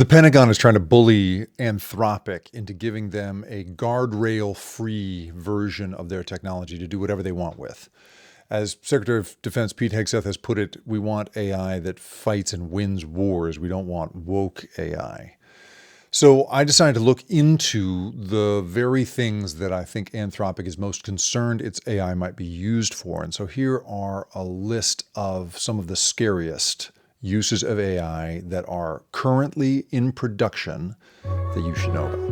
The Pentagon is trying to bully Anthropic into giving them a guardrail-free version of their technology to do whatever they want with. As Secretary of Defense Pete Hegseth has put it, we want AI that fights and wins wars. We don't want woke AI. So I decided to look into the very things that I think Anthropic is most concerned its AI might be used for. And so here are a list of some of the scariest uses of AI that are currently in production that you should know about.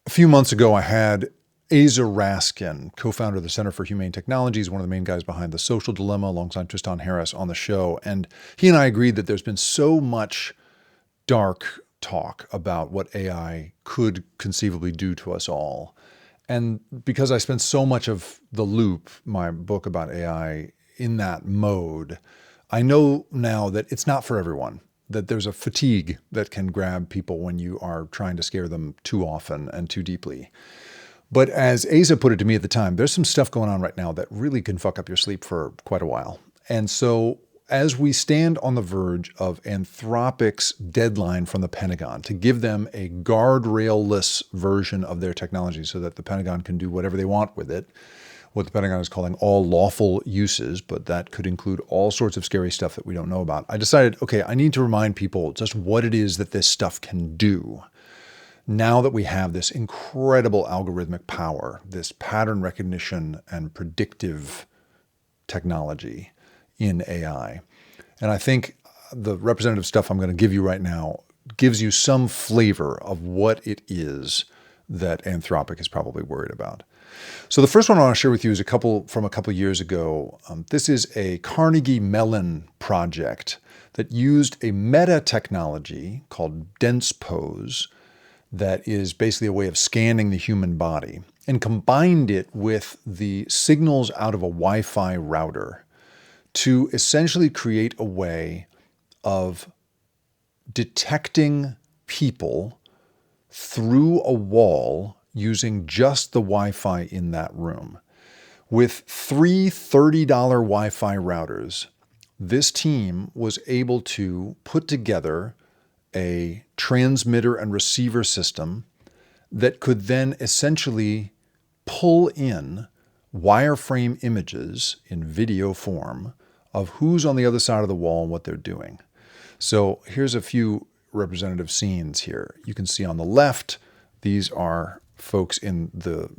A few months ago, I had Asa Raskin, co-founder of the Center for Humane Technologies, one of the main guys behind The Social Dilemma, alongside Tristan Harris, on the show. And he and I agreed that there's been so much dark talk about what AI could conceivably do to us all. And because I spent so much of The Loop, my book about AI, in that mode, I know now that it's not for everyone, that there's a fatigue that can grab people when you are trying to scare them too often and too deeply. But as Asa put it to me at the time, there's some stuff going on right now that really can fuck up your sleep for quite a while. And so as we stand on the verge of Anthropic's deadline from the Pentagon to give them a guardrail-less version of their technology so that the Pentagon can do whatever they want with it, what the Pentagon is calling all lawful uses, but that could include all sorts of scary stuff that we don't know about, I decided, okay, I need to remind people just what it is that this stuff can do. Now that we have this incredible algorithmic power, this pattern recognition and predictive technology in AI. And I think the representative stuff I'm going to give you right now gives you some flavor of what it is that Anthropic is probably worried about. So the first one I want to share with you is a couple years ago. This is a Carnegie Mellon project that used a meta technology called dense pose that is basically a way of scanning the human body and combined it with the signals out of a Wi-Fi router to essentially create a way of detecting people through a wall using just the Wi-Fi in that room. With three $30 Wi-Fi routers, this team was able to put together a transmitter and receiver system that could then essentially pull in wireframe images in video form of who's on the other side of the wall and what they're doing. So here's a few representative scenes here. You can see on the left, these are folks in the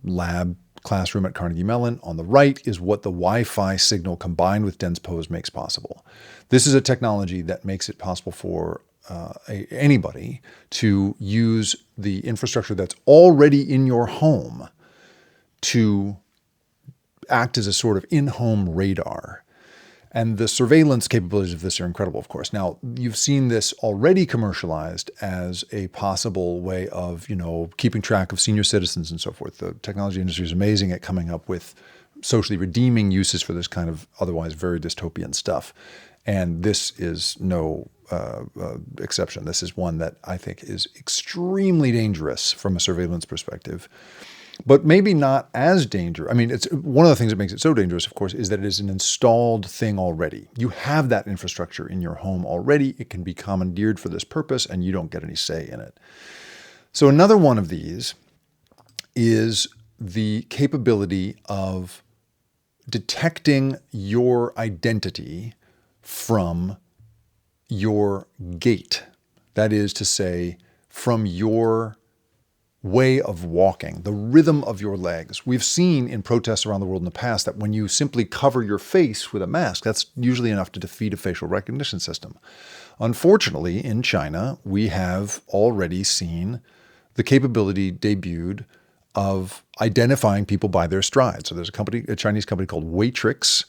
lab classroom at Carnegie Mellon. On the right is what the Wi-Fi signal combined with dense pose makes possible. This is a technology that makes it possible for anybody to use the infrastructure that's already in your home to act as a sort of in-home radar. And the surveillance capabilities of this are incredible, of course. Now, you've seen this already commercialized as a possible way of, keeping track of senior citizens and so forth. The technology industry is amazing at coming up with socially redeeming uses for this kind of otherwise very dystopian stuff. And this is no exception. This is one that I think is extremely dangerous from a surveillance perspective, but maybe not as dangerous. I mean, it's one of the things that makes it so dangerous, of course, is that it is an installed thing already. You have that infrastructure in your home already. It can be commandeered for this purpose, and you don't get any say in it. So another one of these is the capability of detecting your identity from your gait. That is to say, from your way of walking, the rhythm of your legs. We've seen in protests around the world in the past that when you simply cover your face with a mask, that's usually enough to defeat a facial recognition system. Unfortunately, in China, we have already seen the capability debuted of identifying people by their stride. So there's a Chinese company called Waitrix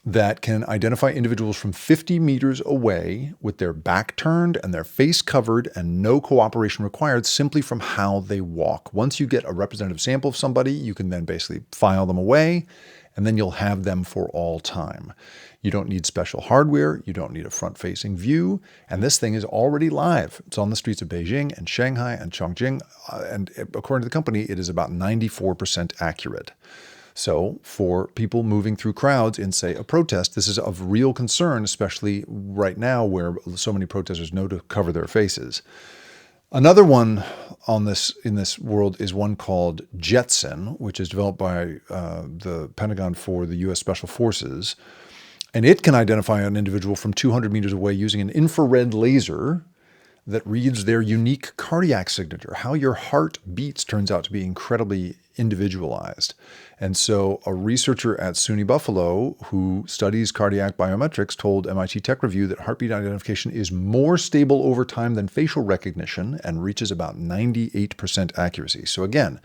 that can identify individuals from 50 meters away with their back turned and their face covered and no cooperation required, simply from how they walk. Once you get a representative sample of somebody, you can then basically file them away, and then you'll have them for all time. You don't need special hardware. You don't need a front-facing view. And this thing is already live. It's on the streets of Beijing and Shanghai and Chongqing. And according to the company, it is about 94% accurate. So for people moving through crowds in, say, a protest, this is of real concern, especially right now where so many protesters know to cover their faces. Another one on this in this world is one called Jetson, which is developed by the Pentagon for the U.S. Special Forces. And it can identify an individual from 200 meters away using an infrared laser that reads their unique cardiac signature. How your heart beats turns out to be incredibly individualized. And so a researcher at SUNY Buffalo who studies cardiac biometrics told MIT Tech Review that heartbeat identification is more stable over time than facial recognition and reaches about 98% accuracy. So again,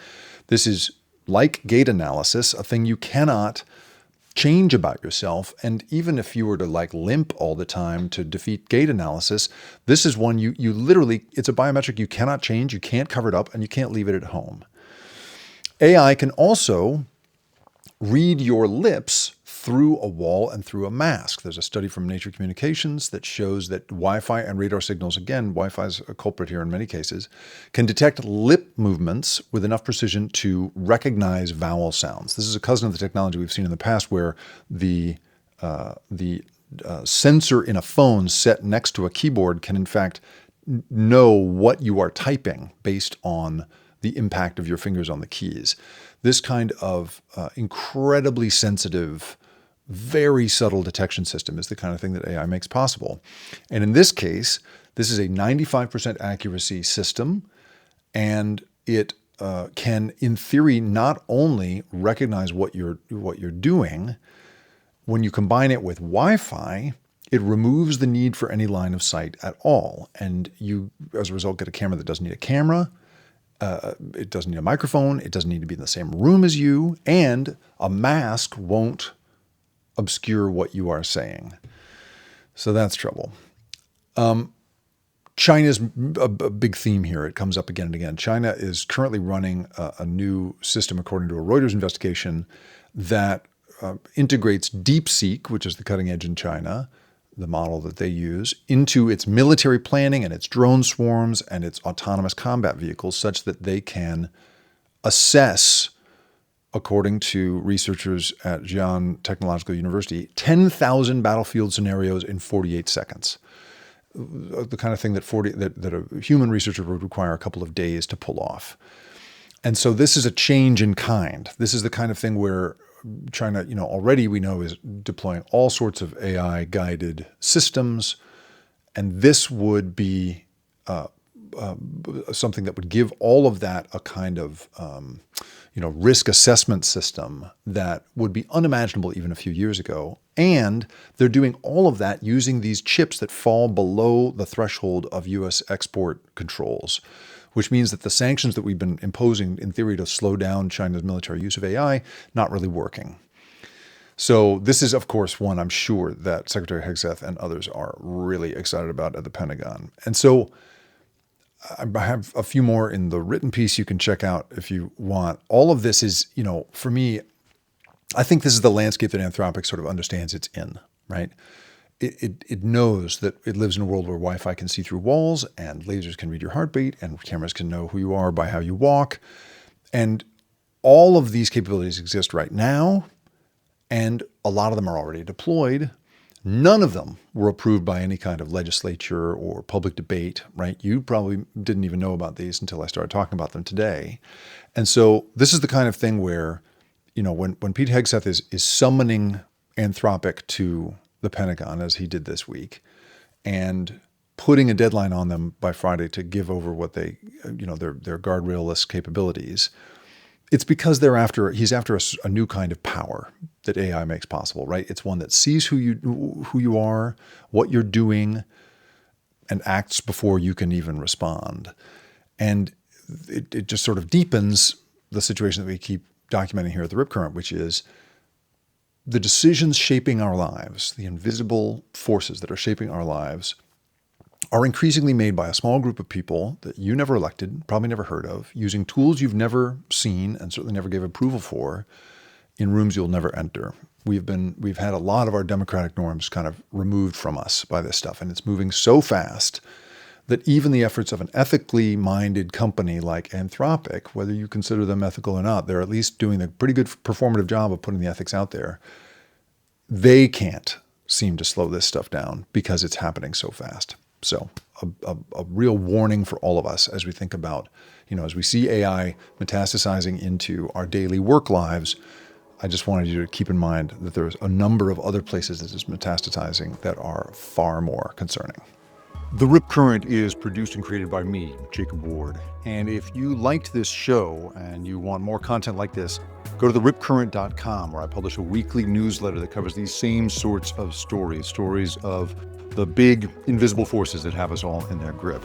this is like gait analysis, a thing you cannot change about yourself. And even if you were to limp all the time to defeat gait analysis, this is one you literally, it's a biometric you cannot change, you can't cover it up, and you can't leave it at home. AI can also read your lips through a wall and through a mask. There's a study from Nature Communications that shows that Wi-Fi and radar signals, again, Wi-Fi is a culprit here in many cases, can detect lip movements with enough precision to recognize vowel sounds. This is a cousin of the technology we've seen in the past where the sensor in a phone set next to a keyboard can in fact know what you are typing based on the impact of your fingers on the keys. This kind of incredibly sensitive, very subtle detection system is the kind of thing that AI makes possible. And in this case, this is a 95% accuracy system, and it can, in theory, not only recognize what you're doing. When you combine it with Wi-Fi, it removes the need for any line of sight at all, and you, as a result, get a camera that doesn't need a camera. It doesn't need a microphone. It doesn't need to be in the same room as you, and a mask won't obscure what you are saying. So that's trouble. China's a big theme here. It comes up again and again. China is currently running a new system, according to a Reuters investigation, that integrates DeepSeek, which is the cutting edge in China, the model that they use, into its military planning and its drone swarms and its autonomous combat vehicles such that they can assess, according to researchers at Xi'an Technological University, 10,000 battlefield scenarios in 48 seconds. The kind of thing that a human researcher would require a couple of days to pull off. And so this is a change in kind. This is the kind of thing where China, already we know is deploying all sorts of AI-guided systems, and this would be something that would give all of that a kind of risk assessment system that would be unimaginable even a few years ago. And they're doing all of that using these chips that fall below the threshold of U.S. export controls, which means that the sanctions that we've been imposing in theory to slow down China's military use of AI, not really working. So this is, of course, one I'm sure that Secretary Hegseth and others are really excited about at the Pentagon. And so I have a few more in the written piece you can check out if you want. All of this is, for me, I think this is the landscape that Anthropic sort of understands it's in, right? It knows that it lives in a world where Wi-Fi can see through walls and lasers can read your heartbeat and cameras can know who you are by how you walk. And all of these capabilities exist right now, and a lot of them are already deployed. None of them were approved by any kind of legislature or public debate, right? You probably didn't even know about these until I started talking about them today. And so this is the kind of thing where, when Pete Hegseth is summoning Anthropic to the Pentagon, as he did this week, and putting a deadline on them by Friday to give over what they, their guardrail-less capabilities, it's because he's after a new kind of power that AI makes possible, right? It's one that sees who you are, what you're doing, and acts before you can even respond. And it just sort of deepens the situation that we keep documenting here at the Rip Current, which is the decisions shaping our lives, the invisible forces that are shaping our lives, are increasingly made by a small group of people that you never elected, probably never heard of, using tools you've never seen and certainly never gave approval for in rooms you'll never enter. We've had a lot of our democratic norms kind of removed from us by this stuff, and it's moving so fast that even the efforts of an ethically minded company like Anthropic, whether you consider them ethical or not, they're at least doing a pretty good performative job of putting the ethics out there. They can't seem to slow this stuff down because it's happening so fast. So a real warning for all of us as we think about, as we see AI metastasizing into our daily work lives. I just wanted you to keep in mind that there's a number of other places that is metastasizing that are far more concerning. The Rip Current is produced and created by me, Jacob Ward. And if you liked this show and you want more content like this, go to theripcurrent.com, where I publish a weekly newsletter that covers these same sorts of stories of the big invisible forces that have us all in their grip.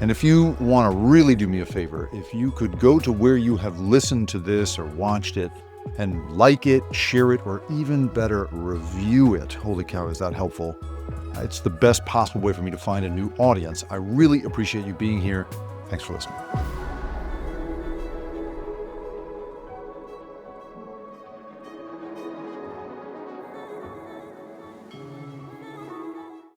And if you want to really do me a favor, if you could go to where you have listened to this or watched it and like it, share it, or even better, review it. Holy cow, is that helpful? It's the best possible way for me to find a new audience. I really appreciate you being here. Thanks for listening.